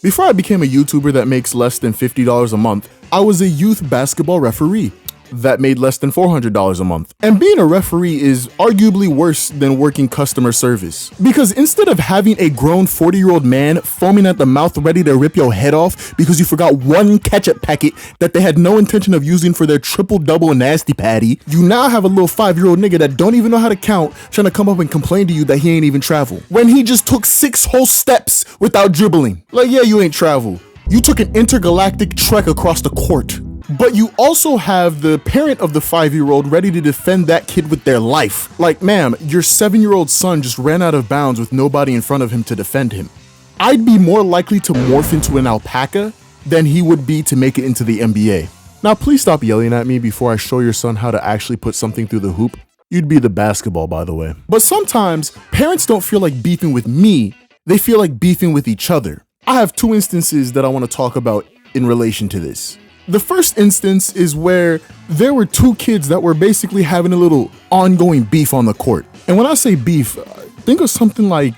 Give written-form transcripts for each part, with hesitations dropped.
Before I became a YouTuber that makes less than $50 a month, I was a youth basketball referee that made less than $400 a month. And being a referee is arguably worse than working customer service. Because instead of having a grown 40-year-old man foaming at the mouth ready to rip your head off because you forgot one ketchup packet that they had no intention of using for their triple-double nasty patty, you now have a little 5-year-old nigga that don't even know how to count trying to come up and complain to you that he ain't even travel. When he just took 6 whole steps without dribbling. Like, yeah, you ain't travel. You took an intergalactic trek across the court. But you also have the parent of the 5-year-old ready to defend that kid with their life. Like, ma'am, your 7-year-old son just ran out of bounds with nobody in front of him to defend him. I'd be more likely to morph into an alpaca than he would be to make it into the NBA. Now, please stop yelling at me before I show your son how to actually put something through the hoop. You'd be the basketball, by the way. But sometimes, parents don't feel like beefing with me, they feel like beefing with each other. I have 2 instances that I want to talk about in relation to this. The first instance is where there were 2 kids that were basically having a little ongoing beef on the court. And when I say beef, think of something like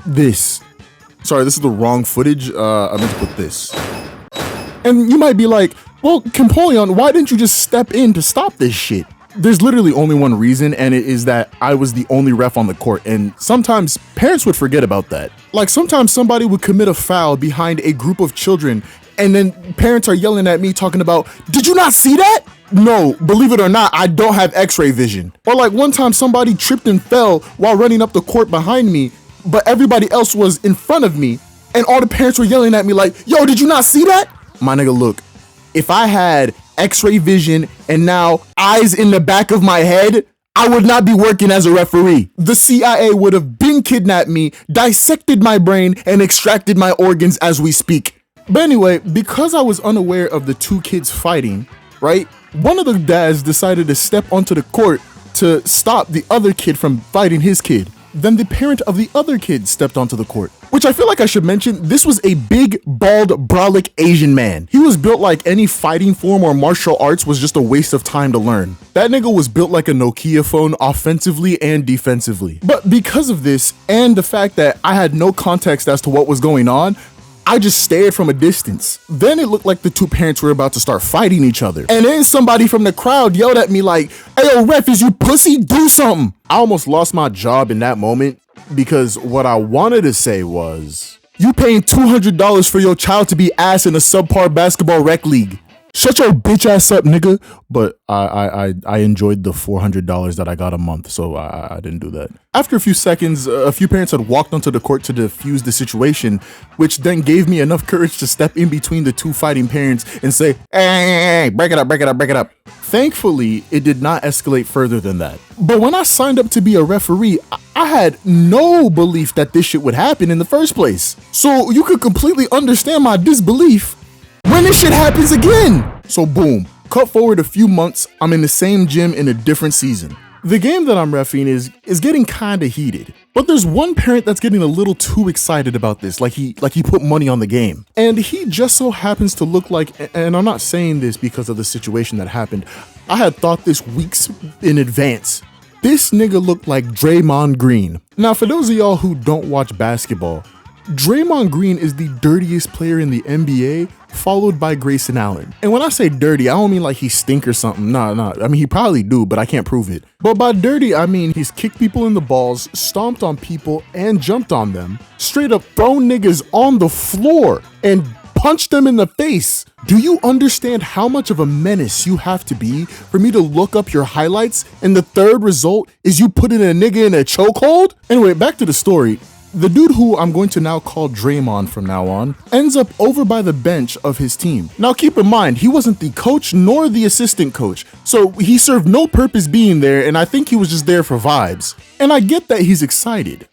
this. Sorry, this is the wrong footage. I meant to put this. And you might be like, well, Empoleon, why didn't you just step in to stop this shit? There's literally only one reason, and it is that I was the only ref on the court, and sometimes parents would forget about that. Like, sometimes somebody would commit a foul behind a group of children, and then parents are yelling at me talking about, did you not see that? No, believe it or not, I don't have x-ray vision. Or like one time somebody tripped and fell while running up the court behind me, but everybody else was in front of me, and all the parents were yelling at me like, yo, did you not see that? My nigga, look, if I had x-ray vision and now eyes in the back of my head, I would not be working as a referee. The CIA would have been kidnapped me, dissected my brain, and extracted my organs as we speak. But anyway, because I was unaware of the 2 kids fighting, right? One of the dads decided to step onto the court to stop the other kid from fighting his kid. Then the parent of the other kid stepped onto the court. Which I feel like I should mention, this was a big, bald, brolic Asian man. He was built like any fighting form or martial arts was just a waste of time to learn. That nigga was built like a Nokia phone offensively and defensively. But because of this, and the fact that I had no context as to what was going on, I just stared from a distance. Then it looked like the 2 parents were about to start fighting each other. And then somebody from the crowd yelled at me like, hey, yo, ref, is you pussy? Do something. I almost lost my job in that moment because what I wanted to say was, you paying $200 for your child to be ass in a subpar basketball rec league. Shut your bitch ass up, nigga. But I enjoyed the $400 that I got a month, so I didn't do that. After a few seconds, a few parents had walked onto the court to defuse the situation, which then gave me enough courage to step in between the 2 fighting parents and say, hey, break it up, break it up, break it up. Thankfully, it did not escalate further than that. But when I signed up to be a referee, I had no belief that this shit would happen in the first place. So you could completely understand my disbelief when this shit happens again. So boom, cut forward a few months, I'm in the same gym in a different season. The game that I'm reffing is getting kinda heated, but there's one parent that's getting a little too excited about this, like he put money on the game. And he just so happens to look like, and I'm not saying this because of the situation that happened, I had thought this weeks in advance. This nigga looked like Draymond Green. Now for those of y'all who don't watch basketball, Draymond Green is the dirtiest player in the NBA, followed by Grayson Allen. And when I say dirty, I don't mean like he stink or something. Nah. I mean, he probably do, but I can't prove it. But by dirty, I mean he's kicked people in the balls, stomped on people, and jumped on them. Straight up thrown niggas on the floor and punched them in the face. Do you understand how much of a menace you have to be for me to look up your highlights and the third result is you putting a nigga in a chokehold? Anyway, back to the story. The dude who I'm going to now call Draymond from now on ends up over by the bench of his team. Now keep in mind, he wasn't the coach nor the assistant coach, so he served no purpose being there, and I think he was just there for vibes. And I get that he's excited,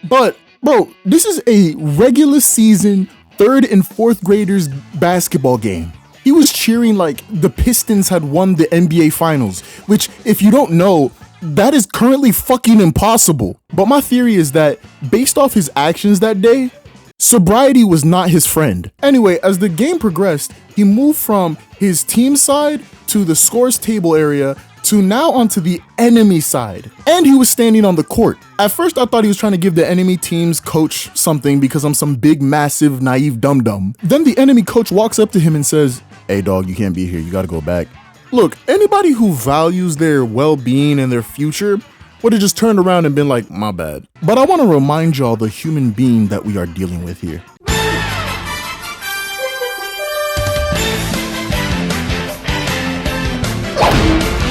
but bro, this is a regular season 3rd and 4th graders basketball game. He was cheering like the Pistons had won the NBA Finals, which if you don't know, that is currently fucking impossible. But my theory is that based off his actions that day, sobriety was not his friend. Anyway, as the game progressed, he moved from his team side to the scores table area to now onto the enemy side. And he was standing on the court. At first, I thought he was trying to give the enemy team's coach something because I'm some big, massive, naive dum-dum. Then the enemy coach walks up to him and says, "Hey dog, you can't be here, you gotta go back." Look, anybody who values their well-being and their future would have just turned around and been like, "My bad." But I want to remind y'all the human being that we are dealing with here.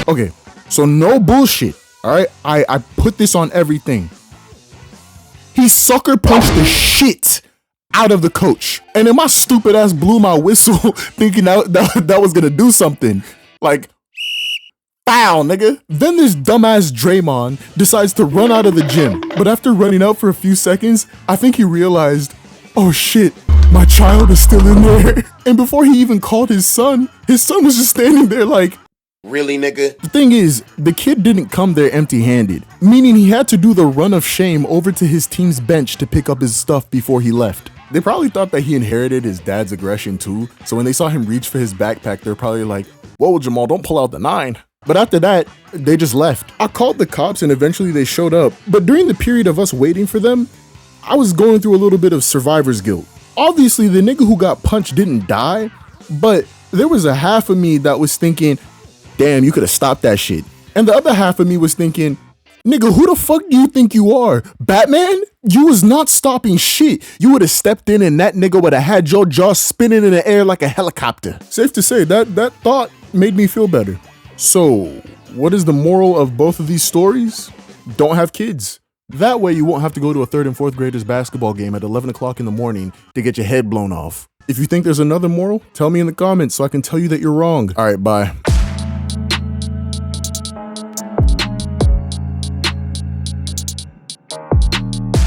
Okay, so no bullshit, all right? I put this on everything. He sucker punched the shit out of the coach. And then my stupid ass blew my whistle thinking that was gonna do something. Like, foul, nigga. Then this dumbass Draymond decides to run out of the gym. But after running out for a few seconds, I think he realized, oh shit, my child is still in there. And before he even called his son was just standing there like, really, nigga? The thing is, the kid didn't come there empty-handed, meaning he had to do the run of shame over to his team's bench to pick up his stuff before he left. They probably thought that he inherited his dad's aggression too, so when they saw him reach for his backpack, they're probably like, whoa, Jamal, don't pull out the 9. But after that, they just left. I called the cops and eventually they showed up, but during the period of us waiting for them, I was going through a little bit of survivor's guilt. Obviously, the nigga who got punched didn't die, but there was a half of me that was thinking, damn, you could have stopped that shit. And the other half of me was thinking, nigga, who the fuck do you think you are? Batman? You was not stopping shit. You would have stepped in and that nigga would have had your jaw spinning in the air like a helicopter. Safe to say, that thought made me feel better. So, what is the moral of both of these stories? Don't have kids. That way you won't have to go to a 3rd and 4th graders basketball game at 11 o'clock in the morning to get your head blown off. If you think there's another moral, tell me in the comments so I can tell you that you're wrong. All right, bye.